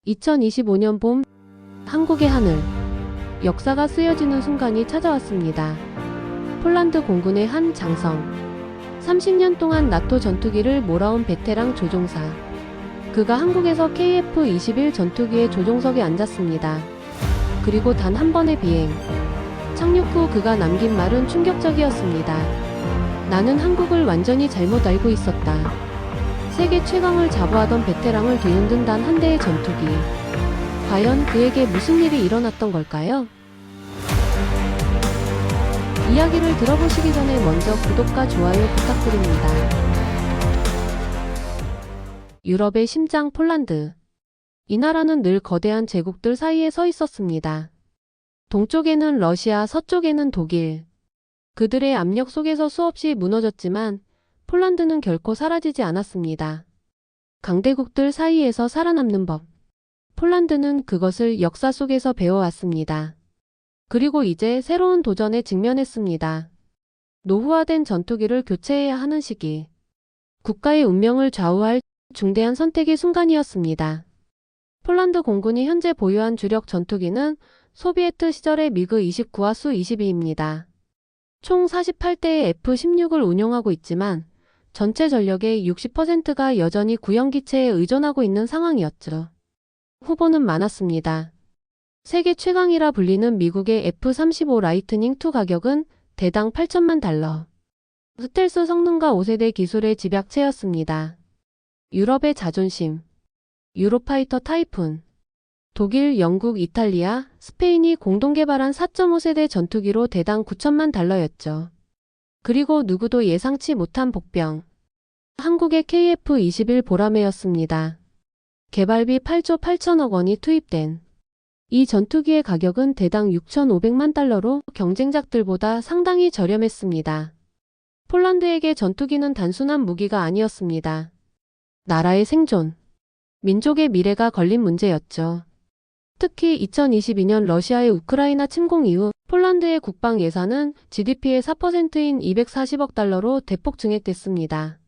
2025년 봄, 한국의 하늘. 역사가 쓰여지는 순간이 찾아왔습니다. 폴란드 공군의 한 장성. 30년 동안 나토 전투기를 몰아온 베테랑 조종사. 그가 한국에서 KF-21 전투기의 조종석에 앉았습니다. 그리고 단 한 번의 비행. 착륙 후 그가 남긴 말은 충격적이었습니다. 나는 한국을 완전히 잘못 알고 있었다. 세계 최강을 자부하던 베테랑을 뒤흔든 단 한 대의 전투기. 과연 그에게 무슨 일이 일어났던 걸까요? 이야기를 들어보시기 전에 먼저 구독과 좋아요 부탁드립니다. 유럽의 심장 폴란드. 이 나라는 늘 거대한 제국들 사이에 서 있었습니다. 동쪽에는 러시아, 서쪽에는 독일. 그들의 압력 속에서 수없이 무너졌지만 폴란드는 결코 사라지지 않았습니다. 강대국들 사이에서 살아남는 법. 폴란드는 그것을 역사 속에서 배워왔습니다. 그리고 이제 새로운 도전에 직면했습니다. 노후화된 전투기를 교체해야 하는 시기. 국가의 운명을 좌우할 중대한 선택의 순간이었습니다. 폴란드 공군이 현재 보유한 주력 전투기는 소비에트 시절의 미그 29와 수 22입니다. 총 48대의 F-16을 운용하고 있지만 전체 전력의 60%가 여전히 구형기체에 의존하고 있는 상황이었죠. 후보는 많았습니다. 세계 최강이라 불리는 미국의 F-35 라이트닝2 가격은 대당 8천만 달러. 스텔스 성능과 5세대 기술의 집약체였습니다. 유럽의 자존심. 유로파이터 타이푼. 독일, 영국, 이탈리아, 스페인이 공동 개발한 4.5세대 전투기로 대당 9천만 달러였죠. 그리고 누구도 예상치 못한 복병. 한국의 KF-21 보라매였습니다. 개발비 8조 8천억 원이 투입된 이 전투기의 가격은 대당 6,500만 달러로 경쟁작들보다 상당히 저렴했습니다. 폴란드에게 전투기는 단순한 무기가 아니었습니다. 나라의 생존, 민족의 미래가 걸린 문제였죠. 특히 2022년 러시아의 우크라이나 침공 이후 폴란드의 국방 예산은 GDP의 4%인 240억 달러로 대폭 증액됐습니다.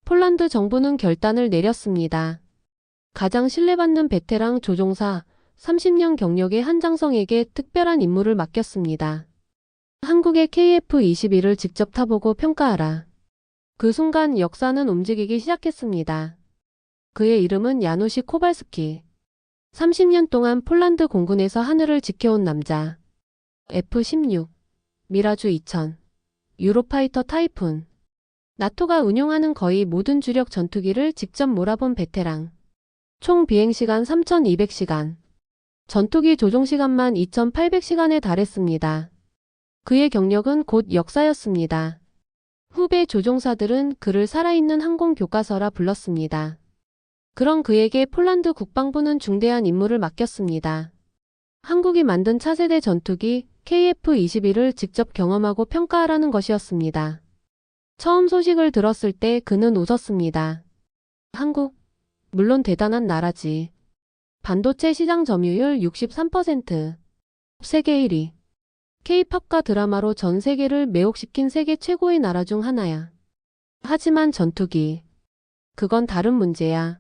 폴란드 정부는 결단을 내렸습니다. 가장 신뢰받는 베테랑 조종사, 30년 경력의 한 장성에게 특별한 임무를 맡겼습니다. 한국의 KF-21을 직접 타보고 평가하라. 그 순간 역사는 움직이기 시작했습니다. 그의 이름은 야누시 코발스키. 30년 동안 폴란드 공군에서 하늘을 지켜온 남자. F-16, 미라주 2000, 유로파이터 타이푼. 나토가 운용하는 거의 모든 주력 전투기를 직접 몰아본 베테랑. 총 비행시간 3,200시간. 전투기 조종시간만 2,800시간에 달했습니다. 그의 경력은 곧 역사였습니다. 후배 조종사들은 그를 살아있는 항공 교과서라 불렀습니다. 그런 그에게 폴란드 국방부는 중대한 임무를 맡겼습니다. 한국이 만든 차세대 전투기 KF-21을 직접 경험하고 평가하라는 것이었습니다. 처음 소식을 들었을 때 그는 웃었습니다. 한국? 물론 대단한 나라지. 반도체 시장 점유율 63%. 세계 1위. K-팝과 드라마로 전 세계를 매혹시킨 세계 최고의 나라 중 하나야. 하지만 전투기. 그건 다른 문제야.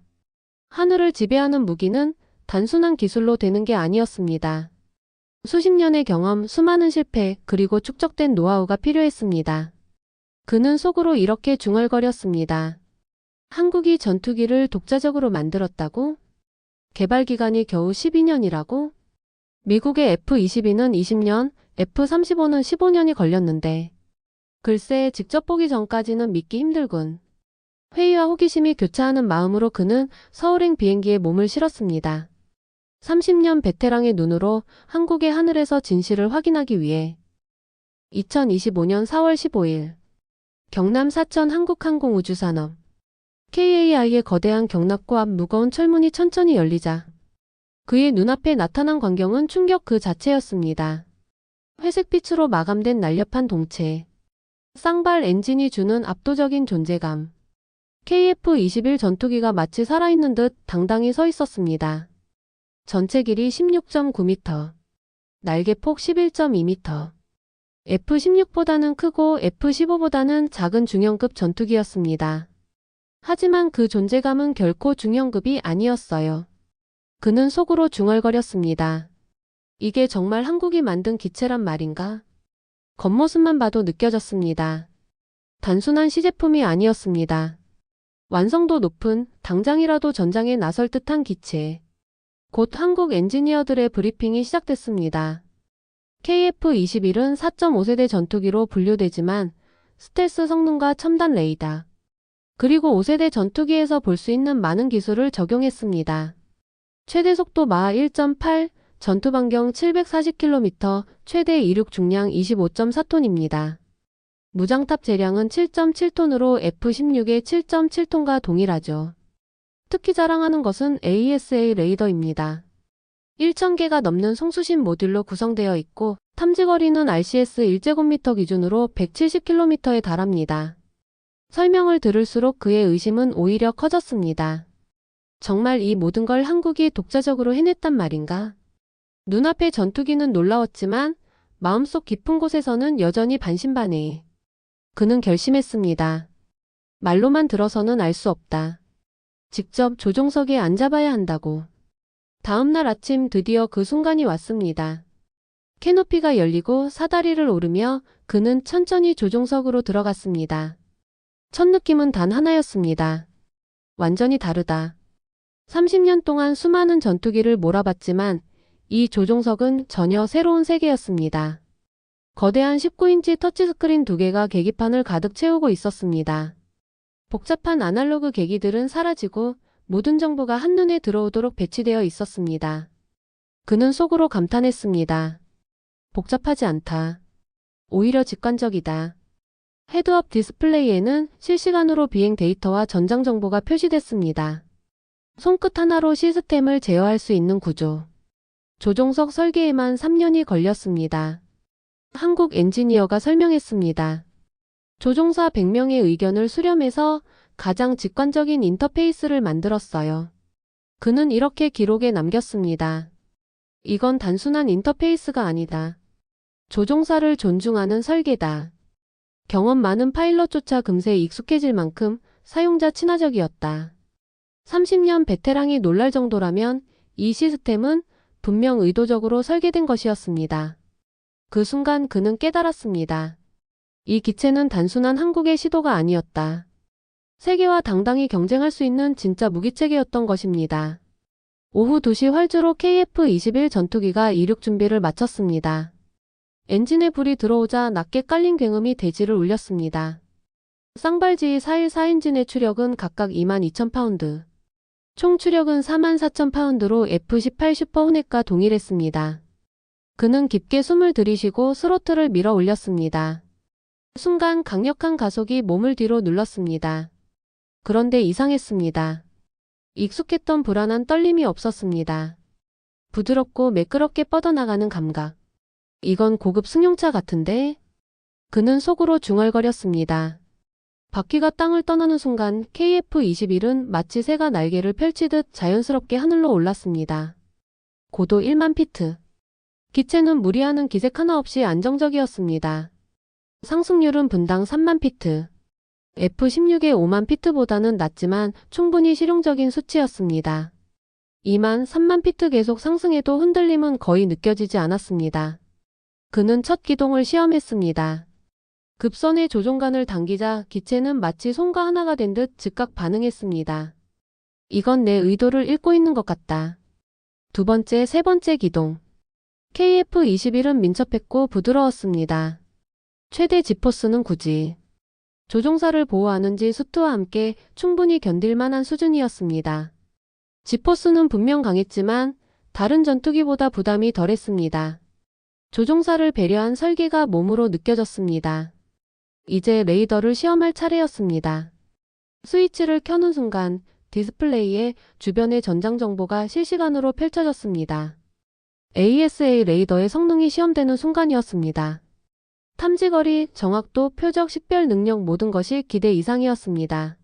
하늘을 지배하는 무기는 단순한 기술로 되는 게 아니었습니다. 수십 년의 경험, 수많은 실패, 그리고 축적된 노하우가 필요했습니다. 그는 속으로 이렇게 중얼거렸습니다. 한국이 전투기를 독자적으로 만들었다고? 개발 기간이 겨우 12년이라고? 미국의 F-22는 20년, F-35는 15년이 걸렸는데. 글쎄, 직접 보기 전까지는 믿기 힘들군. 회의와 호기심이 교차하는 마음으로 그는 서울행 비행기에 몸을 실었습니다. 30년 베테랑의 눈으로 한국의 하늘에서 진실을 확인하기 위해. 2025년 4월 15일. 경남 사천 한국항공우주산업. KAI의 거대한 경납고 앞 무거운 철문이 천천히 열리자 그의 눈앞에 나타난 광경은 충격 그 자체였습니다. 회색빛으로 마감된 날렵한 동체. 쌍발 엔진이 주는 압도적인 존재감. KF-21 전투기가 마치 살아있는 듯 당당히 서 있었습니다. 전체 길이 16.9m. 날개폭 11.2m. F-16보다는 크고 F-15보다는 작은 중형급 전투기였습니다. 하지만 그 존재감은 결코 중형급이 아니었어요. 그는 속으로 중얼거렸습니다. 이게 정말 한국이 만든 기체란 말인가? 겉모습만 봐도 느껴졌습니다. 단순한 시제품이 아니었습니다. 완성도 높은, 당장이라도 전장에 나설 듯한 기체. 곧 한국 엔지니어들의 브리핑이 시작됐습니다. KF-21은 4.5세대 전투기로 분류되지만 스텔스 성능과 첨단 레이더, 그리고 5세대 전투기에서 볼 수 있는 많은 기술을 적용했습니다. 최대 속도 마하 1.8, 전투 반경 740km, 최대 이륙 중량 25.4톤입니다. 무장탑 재량은 7.7톤으로 F-16의 7.7톤과 동일하죠. 특히 자랑하는 것은 AESA 레이더입니다. 1,000개가 넘는 송수신 모듈로 구성되어 있고 탐지거리는 RCS 1제곱미터 기준으로 170km에 달합니다. 설명을 들을수록 그의 의심은 오히려 커졌습니다. 정말 이 모든 걸 한국이 독자적으로 해냈단 말인가? 눈앞의 전투기는 놀라웠지만 마음속 깊은 곳에서는 여전히 반신반의. 그는 결심했습니다. 말로만 들어서는 알 수 없다. 직접 조종석에 앉아봐야 한다고. 다음 날 아침 드디어 그 순간이 왔습니다. 캐노피가 열리고 사다리를 오르며 그는 천천히 조종석으로 들어갔습니다. 첫 느낌은 단 하나였습니다. 완전히 다르다. 30년 동안 수많은 전투기를 몰아봤지만 이 조종석은 전혀 새로운 세계였습니다. 거대한 19인치 터치스크린 2개가 계기판을 가득 채우고 있었습니다. 복잡한 아날로그 계기들은 사라지고 모든 정보가 한눈에 들어오도록 배치되어 있었습니다. 그는 속으로 감탄했습니다. 복잡하지 않다. 오히려 직관적이다. 헤드업 디스플레이에는 실시간으로 비행 데이터와 전장 정보가 표시됐습니다. 손끝 하나로 시스템을 제어할 수 있는 구조. 조종석 설계에만 3년이 걸렸습니다. 한국 엔지니어가 설명했습니다. 조종사 100명의 의견을 수렴해서 가장 직관적인 인터페이스를 만들었어요. 그는 이렇게 기록에 남겼습니다. 이건 단순한 인터페이스가 아니다. 조종사를 존중하는 설계다. 경험 많은 파일럿조차 금세 익숙해질 만큼 사용자 친화적이었다. 30년 베테랑이 놀랄 정도라면 이 시스템은 분명 의도적으로 설계된 것이었습니다. 그 순간 그는 깨달았습니다. 이 기체는 단순한 한국의 시도가 아니었다. 세계와 당당히 경쟁할 수 있는 진짜 무기체계였던 것입니다. 오후 2시 활주로 KF-21 전투기가 이륙 준비를 마쳤습니다. 엔진에 불이 들어오자 낮게 깔린 굉음이 대지를 울렸습니다. 쌍발지휘 414 엔진의 추력은 각각 22,000파운드. 총 추력은 44,000파운드로 F-18 슈퍼 호넷과 동일했습니다. 그는 깊게 숨을 들이쉬고 스로틀을 밀어 올렸습니다. 순간 강력한 가속이 몸을 뒤로 눌렀습니다. 그런데 이상했습니다. 익숙했던 불안한 떨림이 없었습니다. 부드럽고 매끄럽게 뻗어나가는 감각. 이건 고급 승용차 같은데? 그는 속으로 중얼거렸습니다. 바퀴가 땅을 떠나는 순간 KF-21은 마치 새가 날개를 펼치듯 자연스럽게 하늘로 올랐습니다. 고도 1만 피트. 기체는 무리하는 기색 하나 없이 안정적이었습니다. 상승률은 분당 3만 피트. F-16의 5만 피트보다는 낮지만 충분히 실용적인 수치였습니다. 2만 3만 피트 계속 상승해도 흔들림은 거의 느껴지지 않았습니다. 그는 첫 기동을 시험했습니다. 급선의 조종간을 당기자 기체는 마치 손과 하나가 된 듯 즉각 반응했습니다. 이건 내 의도를 읽고 있는 것 같다. 두 번째, 세 번째 기동. KF-21은 민첩했고 부드러웠습니다. 최대 G포스는 굳이 조종사를 보호하는지 수트와 함께 충분히 견딜 만한 수준이었습니다. G포스는 분명 강했지만 다른 전투기보다 부담이 덜했습니다. 조종사를 배려한 설계가 몸으로 느껴졌습니다. 이제 레이더를 시험할 차례였습니다. 스위치를 켜는 순간 디스플레이에 주변의 전장 정보가 실시간으로 펼쳐졌습니다. AESA 레이더의 성능이 시험되는 순간이었습니다. 탐지거리, 정확도, 표적, 식별 능력 모든 것이 기대 이상이었습니다.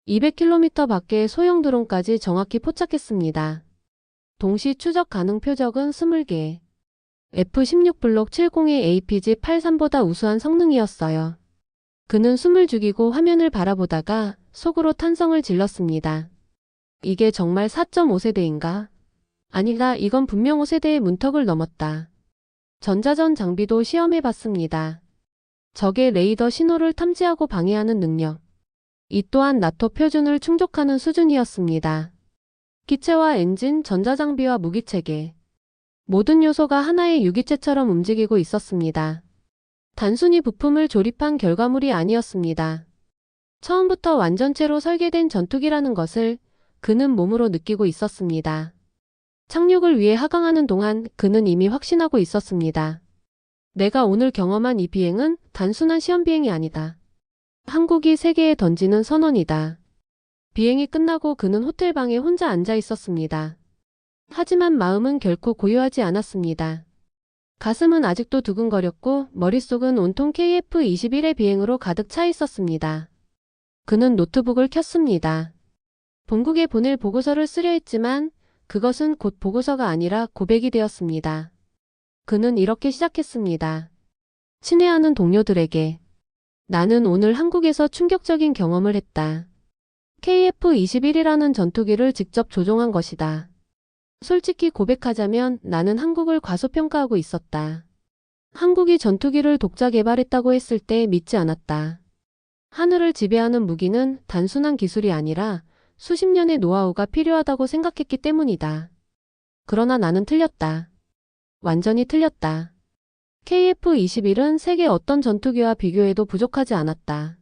200km 밖의 소형 드론까지 정확히 포착했습니다. 동시 추적 가능 표적은 20개. F-16 블록 70의 APG-83보다 우수한 성능이었어요. 그는 숨을 죽이고 화면을 바라보다가 속으로 탄성을 질렀습니다. 이게 정말 4.5세대인가? 아니다, 이건 분명 5세대의 문턱을 넘었다. 전자전 장비도 시험해봤습니다. 적의 레이더 신호를 탐지하고 방해하는 능력. 이 또한 나토 표준을 충족하는 수준이었습니다. 기체와 엔진, 전자장비와 무기체계. 모든 요소가 하나의 유기체처럼 움직이고 있었습니다. 단순히 부품을 조립한 결과물이 아니었습니다. 처음부터 완전체로 설계된 전투기라는 것을 그는 몸으로 느끼고 있었습니다. 착륙을 위해 하강하는 동안 그는 이미 확신하고 있었습니다. 내가 오늘 경험한 이 비행은 단순한 시험 비행이 아니다. 한국이 세계에 던지는 선언이다. 비행이 끝나고 그는 호텔방에 혼자 앉아 있었습니다. 하지만 마음은 결코 고요하지 않았습니다. 가슴은 아직도 두근거렸고 머릿속은 온통 KF-21의 비행으로 가득 차 있었습니다. 그는 노트북을 켰습니다. 본국에 보낼 보고서를 쓰려 했지만 그것은 곧 보고서가 아니라 고백이 되었습니다. 그는 이렇게 시작했습니다. 친애하는 동료들에게. 나는 오늘 한국에서 충격적인 경험을 했다. KF-21이라는 전투기를 직접 조종한 것이다. 솔직히 고백하자면 나는 한국을 과소평가하고 있었다. 한국이 전투기를 독자 개발했다고 했을 때 믿지 않았다. 하늘을 지배하는 무기는 단순한 기술이 아니라 수십 년의 노하우가 필요하다고 생각했기 때문이다. 그러나 나는 틀렸다. 완전히 틀렸다. KF-21은 세계 어떤 전투기와 비교해도 부족하지 않았다.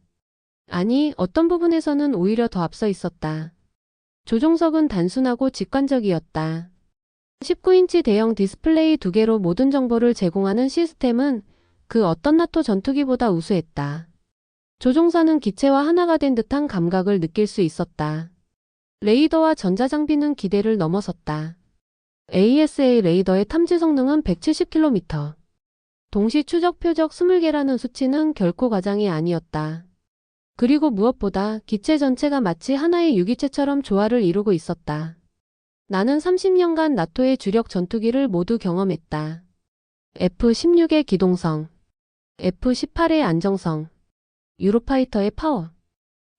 아니, 어떤 부분에서는 오히려 더 앞서 있었다. 조종석은 단순하고 직관적이었다. 19인치 대형 디스플레이 2개로 모든 정보를 제공하는 시스템은 그 어떤 나토 전투기보다 우수했다. 조종사는 기체와 하나가 된 듯한 감각을 느낄 수 있었다. 레이더와 전자장비는 기대를 넘어섰다. ASA 레이더의 탐지 성능은 170km. 동시 추적 표적 20개라는 수치는 결코 과장이 아니었다. 그리고 무엇보다 기체 전체가 마치 하나의 유기체처럼 조화를 이루고 있었다. 나는 30년간 나토의 주력 전투기를 모두 경험했다. F-16의 기동성, F-18의 안정성, 유로파이터의 파워.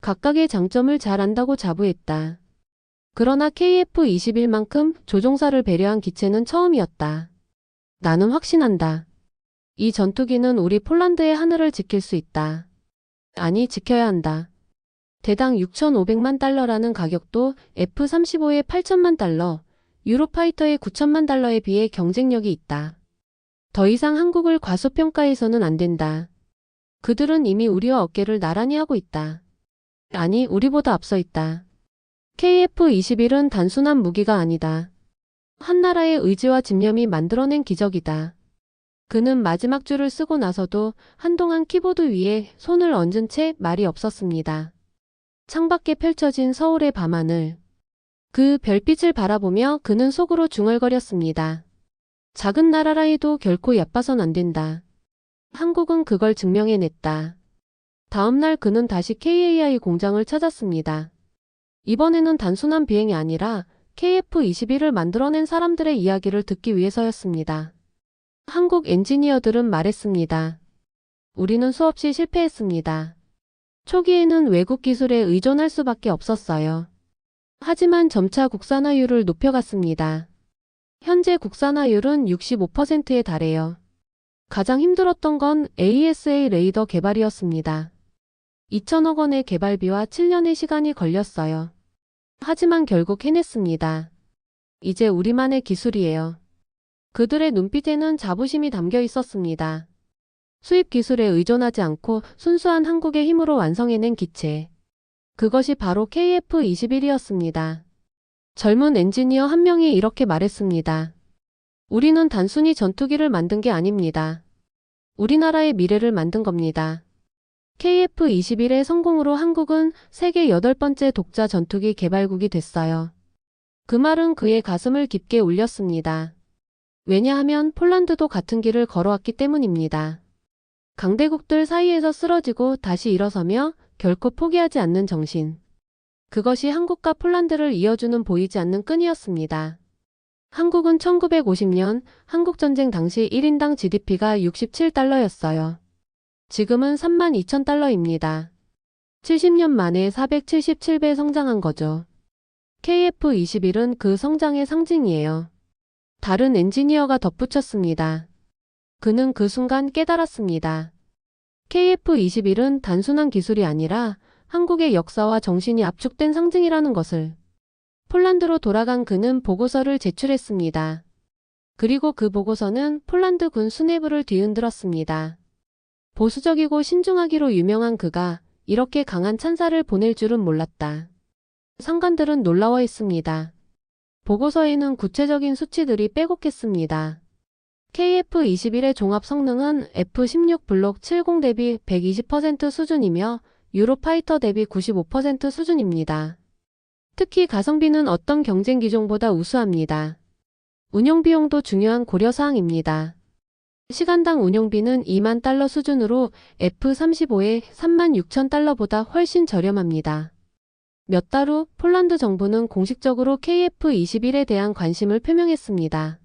각각의 장점을 잘 안다고 자부했다. 그러나 KF-21만큼 조종사를 배려한 기체는 처음이었다. 나는 확신한다. 이 전투기는 우리 폴란드의 하늘을 지킬 수 있다. 아니, 지켜야 한다. 대당 6,500만 달러라는 가격도 F-35의 8천만 달러, 유로파이터의 9천만 달러에 비해 경쟁력이 있다. 더 이상 한국을 과소평가해서는 안 된다. 그들은 이미 우리와 어깨를 나란히 하고 있다. 아니, 우리보다 앞서 있다. KF-21은 단순한 무기가 아니다. 한 나라의 의지와 집념이 만들어낸 기적이다. 그는 마지막 줄을 쓰고 나서도 한동안 키보드 위에 손을 얹은 채 말이 없었습니다. 창밖에 펼쳐진 서울의 밤하늘. 그 별빛을 바라보며 그는 속으로 중얼거렸습니다. 작은 나라라 해도 결코 얕봐선 안 된다. 한국은 그걸 증명해냈다. 다음 날 그는 다시 KAI 공장을 찾았습니다. 이번에는 단순한 비행이 아니라 KF-21을 만들어낸 사람들의 이야기를 듣기 위해서였습니다. 한국 엔지니어들은 말했습니다. 우리는 수없이 실패했습니다. 초기에는 외국 기술에 의존할 수밖에 없었어요. 하지만 점차 국산화율을 높여갔습니다. 현재 국산화율은 65%에 달해요. 가장 힘들었던 건 ASA 레이더 개발이었습니다. 2천억 원의 개발비와 7년의 시간이 걸렸어요. 하지만 결국 해냈습니다. 이제 우리만의 기술이에요. 그들의 눈빛에는 자부심이 담겨 있었습니다. 수입 기술에 의존하지 않고 순수한 한국의 힘으로 완성해낸 기체. 그것이 바로 KF-21이었습니다. 젊은 엔지니어 한 명이 이렇게 말했습니다. 우리는 단순히 전투기를 만든 게 아닙니다. 우리나라의 미래를 만든 겁니다. KF-21의 성공으로 한국은 세계 8번째 독자 전투기 개발국이 됐어요. 그 말은 그의 가슴을 깊게 울렸습니다. 왜냐하면 폴란드도 같은 길을 걸어왔기 때문입니다. 강대국들 사이에서 쓰러지고 다시 일어서며 결코 포기하지 않는 정신. 그것이 한국과 폴란드를 이어주는 보이지 않는 끈이었습니다. 한국은 1950년 한국전쟁 당시 1인당 GDP가 67달러였어요. 지금은 32,000달러입니다. 70년 만에 477배 성장한 거죠. KF-21은 그 성장의 상징이에요. 다른 엔지니어가 덧붙였습니다. 그는 그 순간 깨달았습니다. KF-21은 단순한 기술이 아니라 한국의 역사와 정신이 압축된 상징이라는 것을. 폴란드로 돌아간 그는 보고서를 제출했습니다. 그리고 그 보고서는 폴란드 군 수뇌부를 뒤흔들었습니다. 보수적이고 신중하기로 유명한 그가 이렇게 강한 찬사를 보낼 줄은 몰랐다. 상관들은 놀라워했습니다. 보고서에는 구체적인 수치들이 빼곡했습니다. KF-21의 종합 성능은 F-16 블록 70 대비 120% 수준이며 유로파이터 대비 95% 수준입니다. 특히 가성비는 어떤 경쟁 기종보다 우수합니다. 운영비용도 중요한 고려사항입니다. 시간당 운영비는 2만 달러 수준으로 F-35의 36,000달러보다 훨씬 저렴합니다. 몇 달 후 폴란드 정부는 공식적으로 KF-21에 대한 관심을 표명했습니다.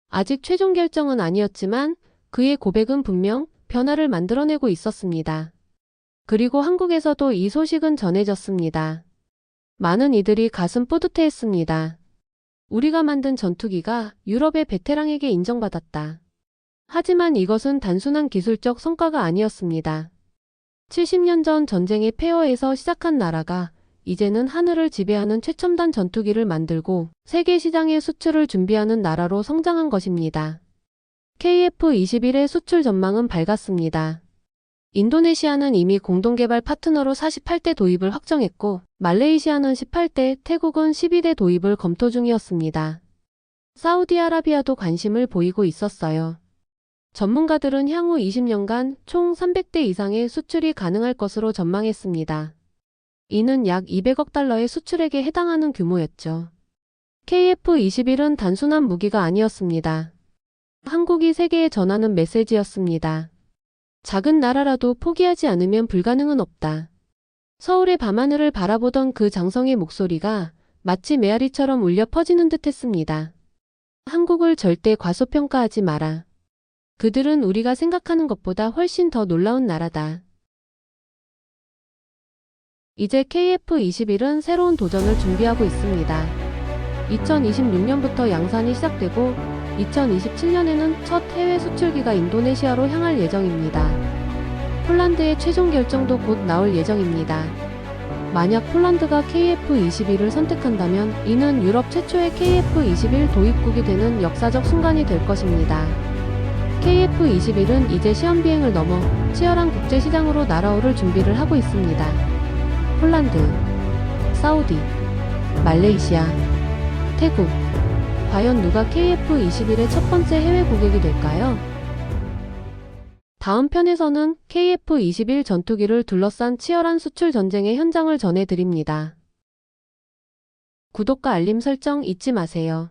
아직 최종 결정은 아니었지만 그의 고백은 분명 변화를 만들어내고 있었습니다. 그리고 한국에서도 이 소식은 전해졌습니다. 많은 이들이 가슴 뿌듯해했습니다. 우리가 만든 전투기가 유럽의 베테랑에게 인정받았다. 하지만 이것은 단순한 기술적 성과가 아니었습니다. 70년 전 전쟁의 폐허에서 시작한 나라가 이제는 하늘을 지배하는 최첨단 전투기를 만들고 세계 시장의 수출을 준비하는 나라로 성장한 것입니다. KF-21의 수출 전망은 밝았습니다. 인도네시아는 이미 공동개발 파트너로 48대 도입을 확정했고 말레이시아는 18대, 태국은 12대 도입을 검토 중이었습니다. 사우디아라비아도 관심을 보이고 있었어요. 전문가들은 향후 20년간 총 300대 이상의 수출이 가능할 것으로 전망했습니다. 이는 약 200억 달러의 수출액에 해당하는 규모였죠. KF-21은 단순한 무기가 아니었습니다. 한국이 세계에 전하는 메시지였습니다. 작은 나라라도 포기하지 않으면 불가능은 없다. 서울의 밤하늘을 바라보던 그 장성의 목소리가 마치 메아리처럼 울려 퍼지는 듯 했습니다. 한국을 절대 과소평가하지 마라. 그들은 우리가 생각하는 것보다 훨씬 더 놀라운 나라다. 이제 KF-21은 새로운 도전을 준비하고 있습니다. 2026년부터 양산이 시작되고 2027년에는 첫 해외 수출기가 인도네시아로 향할 예정입니다. 폴란드의 최종 결정도 곧 나올 예정입니다. 만약 폴란드가 KF-21을 선택한다면 이는 유럽 최초의 KF-21 도입국이 되는 역사적 순간이 될 것입니다. KF-21은 이제 시험 비행을 넘어 치열한 국제시장으로 날아오를 준비를 하고 있습니다. 폴란드, 사우디, 말레이시아, 태국. 과연 누가 KF-21의 첫 번째 해외 고객이 될까요? 다음 편에서는 KF-21 전투기를 둘러싼 치열한 수출 전쟁의 현장을 전해드립니다. 구독과 알림 설정 잊지 마세요.